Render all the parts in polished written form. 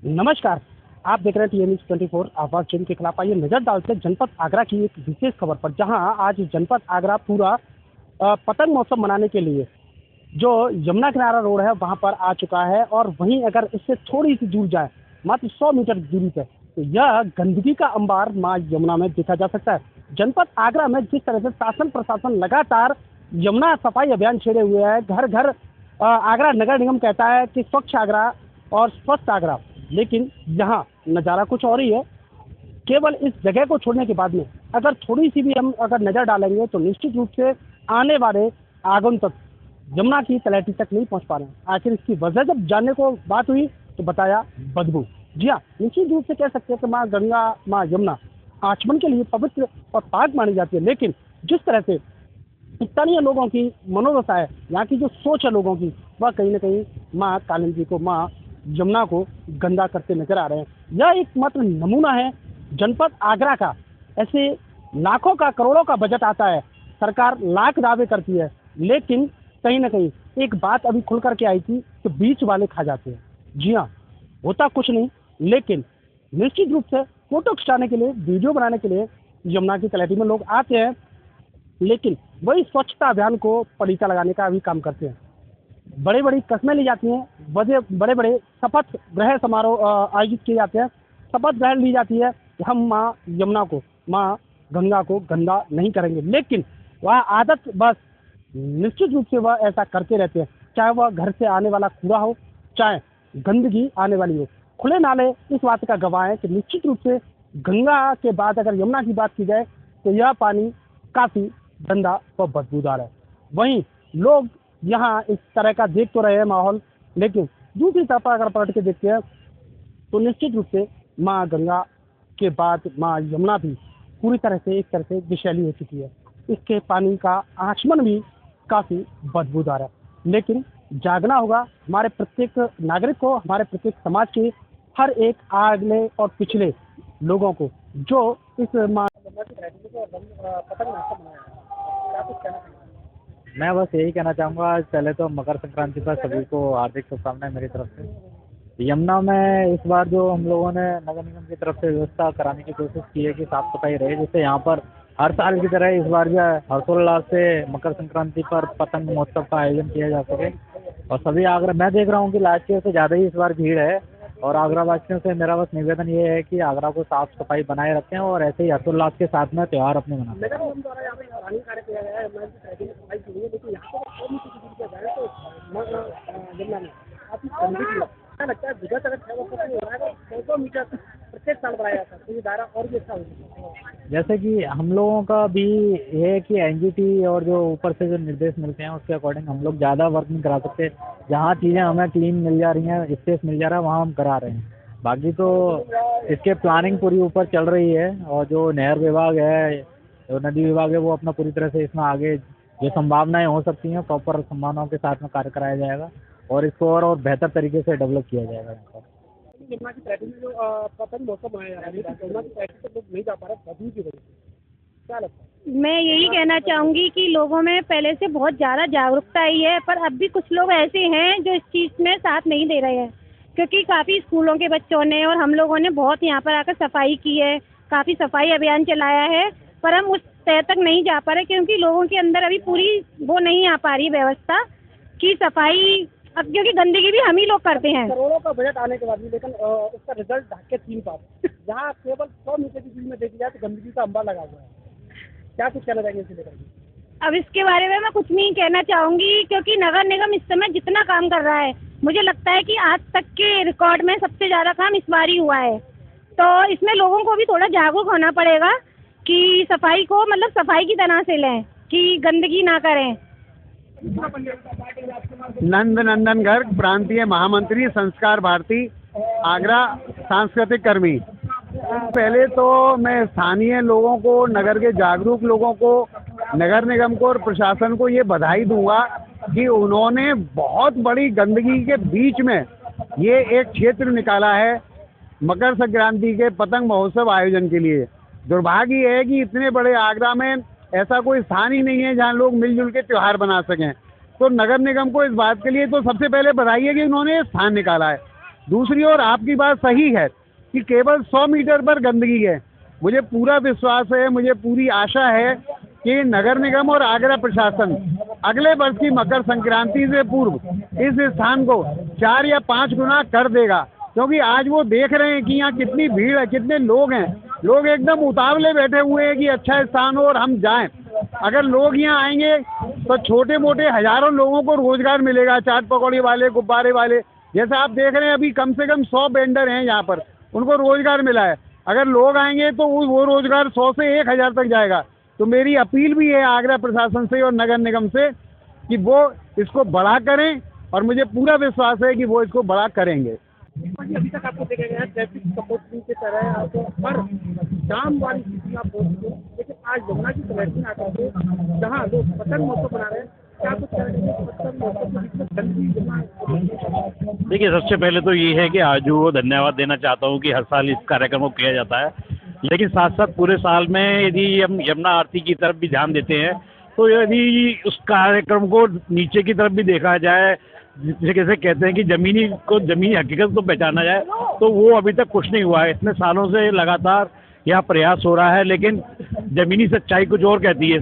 नमस्कार। आप देख रहे हैं TNS24 आवाज जन के खिलाफ। आइए नजर डालते हैं जनपद आगरा की एक विशेष खबर पर, जहां आज जनपद आगरा पूरा पतंग महोत्सव मनाने के लिए जो यमुना किनारा रोड है वहां पर आ चुका है। और वहीं अगर इससे थोड़ी सी दूर जाए, मात्र 100 मीटर दूरी पर, तो यह गंदगी का अंबार मां यमुना में देखा जा सकता है। जनपद आगरा में जिस तरह से शासन प्रशासन लगातार यमुना सफाई अभियान छेड़े हुए है, घर घर आगरा नगर निगम कहता है कि स्वच्छ आगरा और स्वस्थ आगरा, लेकिन यहाँ नज़ारा कुछ और ही है। केवल इस जगह को छोड़ने के बाद में अगर थोड़ी सी भी हम अगर नज़र डालेंगे तो निश्चित रूप से आने वाले आगंतुक यमुना की तलहटी तक नहीं पहुंच पा रहे हैं। आखिर इसकी वजह जब जानने को बात हुई तो बताया बदबू। जी हाँ, निश्चित रूप से कह सकते हैं कि माँ गंगा, माँ यमुना आचमन के लिए पवित्र और पाक मानी जाती है, लेकिन जिस तरह से स्थानीय लोगों की मनोदशा है, यहाँ की जो सोच है लोगों की, वह कहीं ना कहीं माँ कालिंदी जी को, माँ यमुना को गंदा करते नजर आ रहे हैं। यह एक मात्र नमूना है जनपद आगरा का। ऐसे लाखों का, करोड़ों का बजट आता है, सरकार लाख दावे करती है, लेकिन कहीं ना कहीं एक बात अभी खुल करके आई थी कि बीच वाले खा जाते हैं। जी हाँ, होता कुछ नहीं, लेकिन निश्चित रूप से फोटो खिंचाने के लिए, वीडियो बनाने के लिए यमुना की तलहटी में लोग आते हैं, लेकिन वही स्वच्छता अभियान को पलीता लगाने का अभी काम करते हैं। बड़ी बड़ी कस्में ली जाती हैं, बड़े बड़े शपथ ग्रहण समारोह आयोजित किए जाते हैं, शपथ ग्रहण ली जाती है कि हम माँ यमुना को, माँ गंगा को गंदा नहीं करेंगे, लेकिन वह आदत बस निश्चित रूप से वह ऐसा करते रहते हैं। चाहे वह घर से आने वाला कूड़ा हो, चाहे गंदगी आने वाली हो। खुले नाले इस बात का गवाह है कि निश्चित रूप से गंगा के बाद अगर यमुना की बात की जाए तो यह पानी काफ़ी गंदा व बदबूदार है। वहीं लोग यहाँ इस तरह का देख तो रहे हैं माहौल, लेकिन दूसरी तरफ अगर पलट के देखते हैं तो निश्चित रूप से माँ गंगा के बाद माँ यमुना भी पूरी तरह से एक तरह से विषैली हो चुकी है। इसके पानी का आचमन भी काफ़ी बदबूदार है, लेकिन जागना होगा हमारे प्रत्येक नागरिक को, हमारे प्रत्येक समाज के हर एक आगले और पिछले लोगों को, जो इस माँ मैं बस यही कहना चाहूँगा। आज पहले तो मकर संक्रांति पर सभी को हार्दिक शुभकामनाएं मेरी तरफ से। यमुना में इस बार जो हम लोगों ने नगर निगम की तरफ से व्यवस्था कराने की कोशिश की है कि साफ सफाई रहे, जिससे यहाँ पर हर साल की तरह इस बार भी हर्षोल्लास से मकर संक्रांति पर पतंग महोत्सव का आयोजन किया जा सके। और सभी आगरा, मैं देख रहा हूँ कि लास्ट ईयर से ज़्यादा ही इस बार भीड़ है, और आगरा वासियों से मेरा बस निवेदन ये है कि आगरा को साफ सफाई बनाए रखें और ऐसे ही हर्षोल्लास के साथ में त्यौहार अपने मनाएं। प्रत्येक साल बनाया जाता है, तो ये दायरा और भी अच्छा हो। जैसे कि हम लोगों का भी ये है कि एनजीटी और जो ऊपर से जो निर्देश मिलते हैं उसके अकॉर्डिंग हम लोग ज़्यादा वर्क नहीं करा सकते। जहाँ चीज़ें हमें क्लीन मिल जा रही हैं, स्पेस मिल जा रहा है, वहाँ हम करा रहे हैं। बाकी तो इसके प्लानिंग पूरी ऊपर चल रही है, और जो नहर विभाग है, जो नदी विभाग है, वो अपना पूरी तरह से इसमें आगे जो संभावनाएं हो सकती हैं प्रॉपर संभावनाओं के साथ में कार्य कराया जाएगा, और इसको और बेहतर तरीके से डेवलप किया जाएगा यहाँ पर। यमुना की तलहटी में जो पतंग महोत्सव मनाया जा रहा है, लेकिन यमुना की तलहटी तक लोग नहीं जा पा रहे बदबू की वजह से, क्या लगता है? मैं यही कहना चाहूँगी कि लोगों में पहले से बहुत ज़्यादा जागरूकता आई है, पर अब भी कुछ लोग ऐसे हैं जो इस चीज़ में साथ नहीं दे रहे हैं, क्योंकि काफ़ी स्कूलों के बच्चों ने और हम लोगों ने बहुत यहाँ पर आकर सफाई की है, काफ़ी सफाई अभियान चलाया है, पर हम उस तय तक नहीं जा पा रहे क्योंकि लोगों के अंदर अभी पूरी वो नहीं आ पा रही व्यवस्था कि सफाई, अब क्योंकि गंदगी भी हम ही लोग करते हैं। करोड़ों का बजट आने के बाद भी, लेकिन उसका रिजल्ट ढाक के 3 बार, जहाँ केवल 100 मीटर की दूरी में देखी जाए तो गंदगी का अंबार लगा हुआ है। क्या कुछ कहना चाहिए इसे लेकर? अब इसके बारे में मैं कुछ नहीं कहना चाहूँगी, क्योंकि नगर निगम इस समय जितना काम कर रहा है, मुझे लगता है कि आज तक के रिकॉर्ड में सबसे ज़्यादा काम इस बार ही हुआ है। तो इसमें लोगों को भी थोड़ा जागरूक होना पड़ेगा कि सफाई को मतलब सफाई की तरह से लें, कि गंदगी ना करें। नंद नंदन गर्ग, प्रांतीय महामंत्री, संस्कार भारती, आगरा सांस्कृतिक कर्मी। पहले तो मैं स्थानीय लोगों को, नगर के जागरूक लोगों को, नगर निगम को और प्रशासन को ये बधाई दूंगा कि उन्होंने बहुत बड़ी गंदगी के बीच में ये एक क्षेत्र निकाला है मकर संक्रांति के पतंग महोत्सव आयोजन के लिए। दुर्भाग्य है कि इतने बड़े आगरा में ऐसा कोई स्थान ही नहीं है जहां लोग मिलजुल के त्यौहार बना सकें। तो नगर निगम को इस बात के लिए तो सबसे पहले बधाई है कि उन्होंने स्थान निकाला है। दूसरी ओर आपकी बात सही है कि केवल 100 मीटर पर गंदगी है। मुझे पूरा विश्वास है, मुझे पूरी आशा है कि नगर निगम और आगरा प्रशासन अगले वर्ष की मकर संक्रांति से पूर्व इस स्थान को 4 या 5 गुना कर देगा, क्योंकि आज वो देख रहे हैं कि यहाँ कितनी भीड़ है, कितने लोग हैं। लोग एकदम उतावले बैठे हुए हैं कि अच्छा स्थान हो और हम जाएं। अगर लोग यहाँ आएंगे तो छोटे मोटे हजारों लोगों को रोजगार मिलेगा, चाट पकौड़ी वाले, गुब्बारे वाले, जैसे आप देख रहे हैं अभी कम से कम 100 वेंडर हैं यहाँ पर, उनको रोजगार मिला है। अगर लोग आएंगे तो वो रोजगार 100 से 1000 तक जाएगा। तो मेरी अपील भी है आगरा प्रशासन से और नगर निगम से कि वो इसको बड़ा करें, और मुझे पूरा विश्वास है कि वो इसको बड़ा करेंगे। अभी तक आपको देखा गया ट्रैफिक सपोर्टिंग की तरह आपको हर शाम वाली स्थिति आप पहुंचते हैं, लेकिन आज यमुना की कलेक्शन आकर के जहाँ लोग पतंग महोत्सव बना रहे हैं, क्या कुछ करेंगे पतंग महोत्सव के बीच में गंदगी जमा? देखिए, सबसे पहले तो ये है कि आज को धन्यवाद देना चाहता हूँ कि हर साल इस कार्यक्रम को किया जाता है, लेकिन साथ साथ पूरे साल में यदि हम यमुना आरती की तरफ भी ध्यान देते हैं तो यदि उस कार्यक्रम को नीचे की तरफ भी देखा जाए, जैसे कहते हैं कि जमीनी हकीकत को पहचाना जाए, तो वो अभी तक कुछ नहीं हुआ है। इतने सालों से लगातार यह प्रयास हो रहा है, लेकिन जमीनी सच्चाई कुछ और कहती है,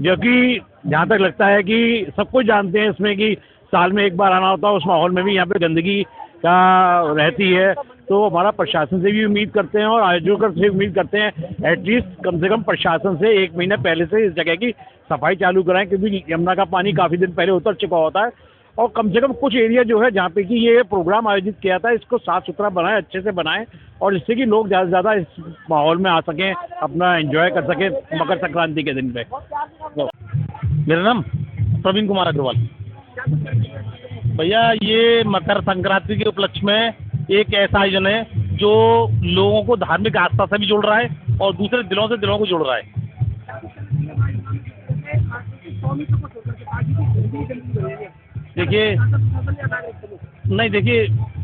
जो कि जहाँ तक लगता है कि सब कुछ जानते हैं इसमें कि साल में एक बार आना होता है, उस माहौल में भी यहाँ पे गंदगी का रहती है। तो हमारा प्रशासन से भी उम्मीद करते हैं और आयोजकों से उम्मीद करते हैं एटलीस्ट कम से कम प्रशासन से 1 महीना पहले से इस जगह की सफाई चालू कराएं, क्योंकि यमुना का पानी काफ़ी दिन पहले उतर चुका होता है, और कम से कम कुछ एरिया जो है जहाँ पे कि ये प्रोग्राम आयोजित किया था इसको साफ़ सुथरा बनाएं, अच्छे से बनाएं, और जिससे कि लोग ज़्यादा से ज़्यादा इस माहौल में आ सकें, अपना एंजॉय कर सकें मकर संक्रांति के दिन पे। तो मेरा नाम प्रवीण कुमार अग्रवाल। भैया, ये मकर संक्रांति के उपलक्ष्य में एक ऐसा आयोजन है जो लोगों को धार्मिक आस्था से भी जोड़ रहा है और दूसरे दिलों से दिलों को जोड़ रहा है। देखिए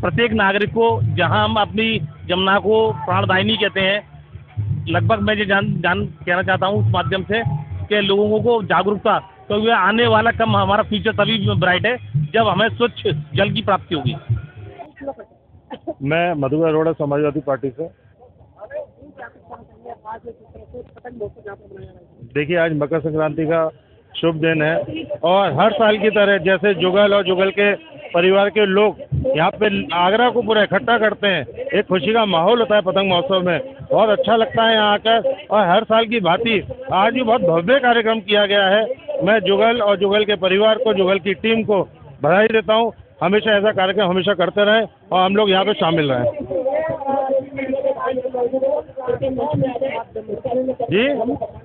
प्रत्येक नागरिक को, जहां हम अपनी यमुना को प्राणदायिनी कहते हैं, लगभग मैं ये जान कहना चाहता हूँ इस माध्यम से कि लोगों को जागरूकता, क्योंकि आने वाला कम हमारा फ्यूचर तभी ब्राइट है जब हमें स्वच्छ जल की प्राप्ति होगी। मैं मधुकर अरोड़ा, समाजवादी पार्टी से। देखिए, आज मकर संक्रांति का शुभ दिन है और हर साल की तरह जैसे जुगल और जुगल के परिवार के लोग यहाँ पे आगरा को पूरा इकट्ठा करते हैं, एक खुशी का माहौल होता है पतंग महोत्सव में, बहुत अच्छा लगता है यहाँ आकर। और हर साल की भांति आज भी बहुत भव्य कार्यक्रम किया गया है। मैं जुगल और जुगल के परिवार को, जुगल की टीम को बधाई देता हूँ। हमेशा ऐसा कार्यक्रम हमेशा करते रहें और हम लोग यहाँ पे शामिल रहें। जी,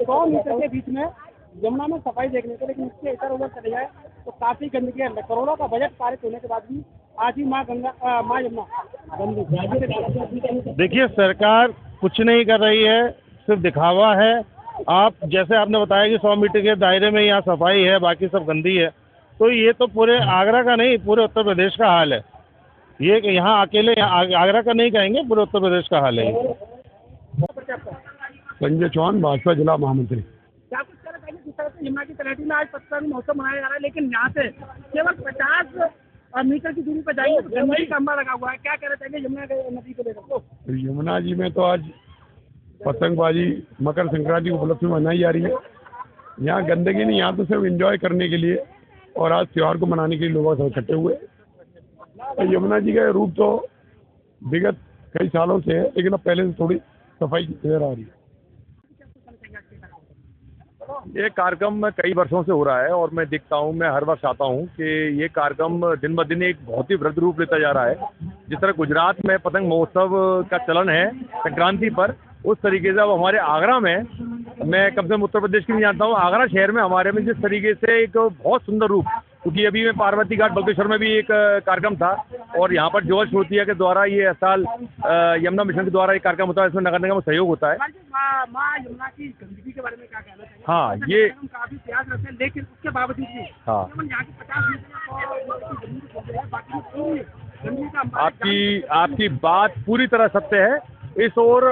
100 मीटर के बीच में यमुना में सफाई देखने को, लेकिन इसके इधर उधर चले जाए तो काफी गंदगी है। करोड़ों का बजट पारित होने के बाद भी आज ही माँ यमुना गंदी। देखिए, सरकार कुछ नहीं कर रही है, सिर्फ दिखावा है। आप जैसे आपने बताया कि 100 मीटर के दायरे में यहाँ सफाई है, बाकी सब गंदी है, तो ये तो पूरे आगरा का नहीं, पूरे उत्तर प्रदेश का हाल है। ये कि यहाँ अकेले आगरा का नहीं कहेंगे, पूरे उत्तर प्रदेश का हाल है। संजय चौहान, भाजपा जिला महामंत्री। क्या कुछ कहना चाहिए जिस तरह से यमुना की तलहटी में आज पतंग महोत्सव मनाया जा रहा है, लेकिन यहाँ से केवल 50 मीटर की दूरी पर जाएंगे तो गंदगी का अंबा लगा हुआ है, क्या कहना चाहिए यमुना नदी को लेकर? यमुना जी में तो आज पतंगबाजी मकर संक्रांति के उपलक्ष्य में मनाई जा रही है। यहाँ गंदगी नहीं, यहाँ तो सिर्फ एंजॉय करने के लिए और आज त्यौहार को मनाने के लिए लोग सब इकट्ठे हुए। तो यमुना जी का रूप तो विगत कई सालों से है, लेकिन अब पहले से थोड़ी सफाई नजर आ रही है। ये कार्यक्रम कई वर्षों से हो रहा है और मैं देखता हूँ, मैं हर वर्ष आता हूँ कि ये कार्यक्रम दिन ब दिन एक बहुत ही वृद्ध रूप लेता जा रहा है। जिस तरह गुजरात में पतंग महोत्सव का चलन है संक्रांति पर, उस तरीके से अब हमारे आगरा में, मैं कम से कम उत्तर प्रदेश की नहीं जानता हूँ, आगरा शहर में हमारे में जिस तरीके से एक बहुत सुंदर रूप, क्योंकि अभी मैं पार्वती घाट बल्केश्वर में भी एक कार्यक्रम था और यहाँ पर जोश श्रोतिया के द्वारा ये साल यमुना मिशन के द्वारा एक कार्यक्रम होता है, इसमें नगर निगम सहयोग होता है। माँ यमुना की गंदगी के बारे में क्या कहना चाहिए? हाँ, ये काफी प्रयास रहते हैं, लेकिन उसके बावजूद भी हाँ, यहाँ की 50 मीटर आपकी बात पूरी तरह सत्य है। इस ओर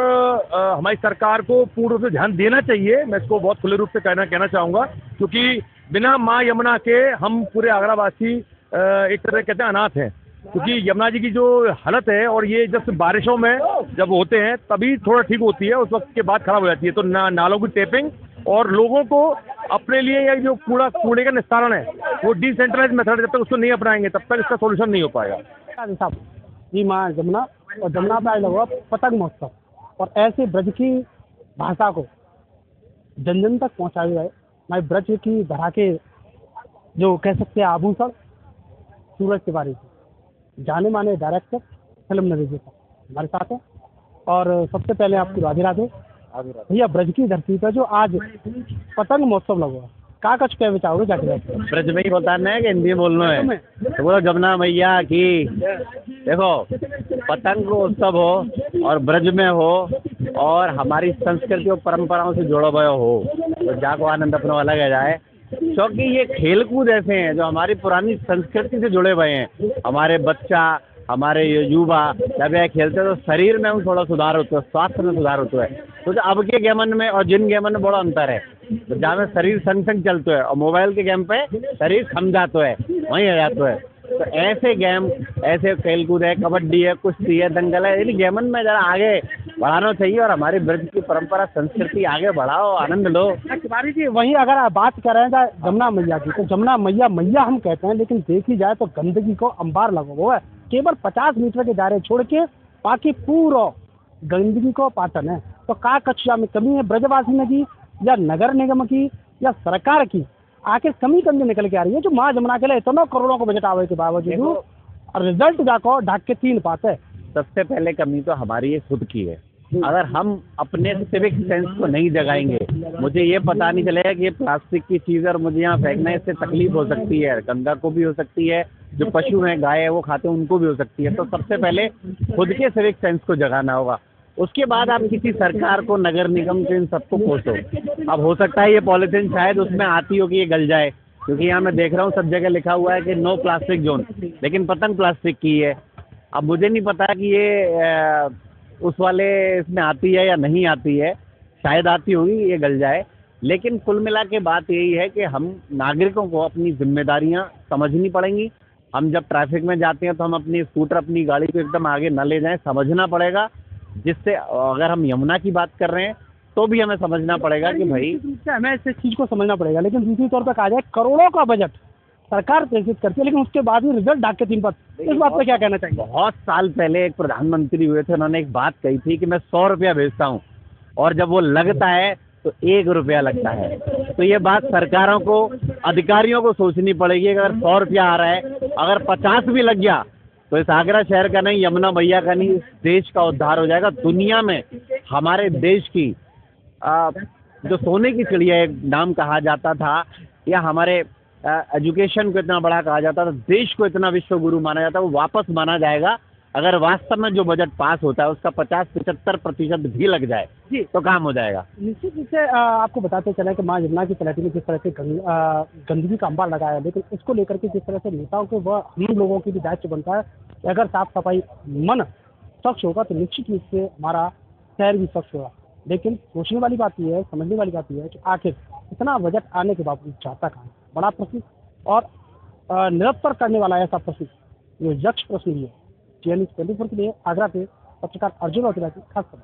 हमारी सरकार को पूर्ण रूप से ध्यान देना चाहिए। मैं इसको बहुत खुले रूप से कहना चाहूँगा, क्योंकि बिना माँ यमुना के हम पूरे आगरावासी एक तरह कहते हैं अनाथ हैं। क्योंकि यमुना जी की जो हालत है, और ये जब बारिशों में जब होते हैं तभी थोड़ा ठीक होती है, उस वक्त के बाद खराब हो जाती है। तो नालों की टेपिंग और लोगों को अपने लिए या जो कूड़े का निस्तारण है वो डिसेंट्रलाइज मेथड, जब तक उसको नहीं अपनाएंगे तब तक इसका सोल्यूशन नहीं हो पाएगा। साहब जी, माँ जमुना और जमुना पर लगा पतंग महोत्सव, और ऐसे ब्रज की भाषा को जन जन तक पहुँचाया जाए। मैं ब्रज की धरा के जो कह सकते हैं आभूषण सूरज तिवारी जाने माने डायरेक्टर, फिल्म निर्देशक हमारे साथ हैं। और सबसे पहले आपको राधे राधे। भैया, ब्रज की धरती पर जो आज पतंग महोत्सव लगा, का कुछ कह विचारोगे जाके? ब्रज में ही बताना है कि हिंदी में बोलना है? तो बोलो जमुना मैया की। देखो, पतंग उत्सव हो और ब्रज में हो और हमारी संस्कृति और परंपराओं से जुड़ा हुआ हो तो जाको आनंद अपना अलग है जाए, क्योंकि ये खेल कूद ऐसे हैं जो हमारी पुरानी संस्कृति से जुड़े हुए हैं। हमारे बच्चा, हमारे युवा जब यह खेलते हैं तो शरीर में थोड़ा सुधार होता है, स्वास्थ्य में सुधार होता है। तो अब के गेमन में और जिन गेमन में बड़ा अंतर है, तो जहाँ में शरीर संग संग चलते है और मोबाइल के गेम पे शरीर थम जाता है, वहीं आ जाता है। तो ऐसे गेम, ऐसे खेल कूद है, कबड्डी है, कुश्ती है, दंगल है, इन गेमन में जरा आगे बढ़ाना चाहिए और हमारी ब्रज की परंपरा संस्कृति आगे बढ़ाओ, आनंद लो। तिवारी जी, वहीं अगर आप बात कर रहे हैं जमुना मैया की, तो जमुना मैया हम कहते हैं, लेकिन देखी जाए तो गंदगी को अंबार लगा हुआ है। केवल 50 मीटर के दायरे छोड़ के बाकी पूरा गंदगी को पाटन है। तो का कक्षा में कमी है ब्रजवासी में की, या नगर निगम की, या सरकार की? आखिर कमी निकल के आ रही है जो माँ जमुना के लिए इतना करोड़ों को बजट आवे के बावजूद और रिजल्ट जाको ढाक के 3 पाते। सबसे पहले कमी तो हमारी ये खुद की है। अगर हम अपने सिविक सेंस को नहीं जगाएंगे, मुझे ये पता नहीं चलेगा कि ये प्लास्टिक की चीज़ और मुझे यहाँ फेंकना है, इससे तकलीफ हो सकती है, गंगा को भी हो सकती है, जो पशु हैं, गाय है, वो खाते हैं, उनको भी हो सकती है। तो सबसे पहले खुद के सिविक सेंस को जगाना होगा। उसके बाद आप किसी सरकार को, नगर निगम को, इन सबको कोसो। अब हो सकता है ये पॉलीथीन शायद उसमें आती हो कि ये गल जाए, क्योंकि यहाँ मैं देख रहा हूँ सब जगह लिखा हुआ है कि नो प्लास्टिक जोन, लेकिन पतंग प्लास्टिक की है। अब मुझे नहीं पता कि ये उस वाले इसमें आती है या नहीं आती है, शायद आती होगी, ये गल जाए। लेकिन कुल मिला के बात यही है कि हम नागरिकों को अपनी जिम्मेदारियां समझनी पड़ेंगी। हम जब ट्रैफिक में जाते हैं तो हम अपनी स्कूटर, अपनी गाड़ी को एकदम आगे न ले जाएं, समझना पड़ेगा। जिससे अगर हम यमुना की बात कर रहे हैं तो भी हमें समझना पड़ेगा कि भाई हमें इस चीज़ को समझना पड़ेगा। लेकिन दूसरी तौर पर कहा जाए, करोड़ों का बजट सरकार प्रेषित करती है, लेकिन उसके बाद भी रिजल्ट ढाक के 3 पर। इस बात पे क्या कहना चाहिए? बहुत साल पहले एक प्रधानमंत्री हुए थे, उन्होंने एक बात कही थी कि मैं 100 रुपया भेजता हूँ और जब वो लगता है तो 1 रुपया लगता है। तो ये बात सरकारों को, अधिकारियों को सोचनी पड़ेगी। अगर 100 रुपया आ रहा है, अगर 50 भी लग गया तो इस आगरा शहर का नहीं, यमुना मैया का नहीं, इस देश का उद्धार हो जाएगा। दुनिया में हमारे देश की जो सोने की चिड़िया एक नाम कहा जाता था, या हमारे एजुकेशन को इतना बड़ा कहा जाता था, देश को इतना विश्व गुरु माना जाता है, वो वापस माना जाएगा अगर वास्तव में जो बजट पास होता है उसका 50-75% भी लग जाए जी, तो काम हो जाएगा। निश्चित रूप से आपको बताते चले कि माँ यमुना की तलहटी में जिस तरह से गंदगी का अंबार लगाया है, लेकिन इसको लेकर के जिस तरह से नेताओं के वह हम लोगों की भी दायित्व बनता है कि अगर साफ सफाई मन स्वच्छ होगा तो निश्चित रूप से हमारा शहर भी स्वच्छ होगा। लेकिन सोचने वाली बात यह है, समझने वाली बात यह है कि आखिर इतना बजट आने के बावजूद चाहता कहाँ? बड़ा प्रश्न और निरंतर करने वाला ऐसा प्रश्न, जो यक्ष प्रश्न भी है। TN24 के लिए आगरा से पत्रकार अर्जुन औजला की खास खबर।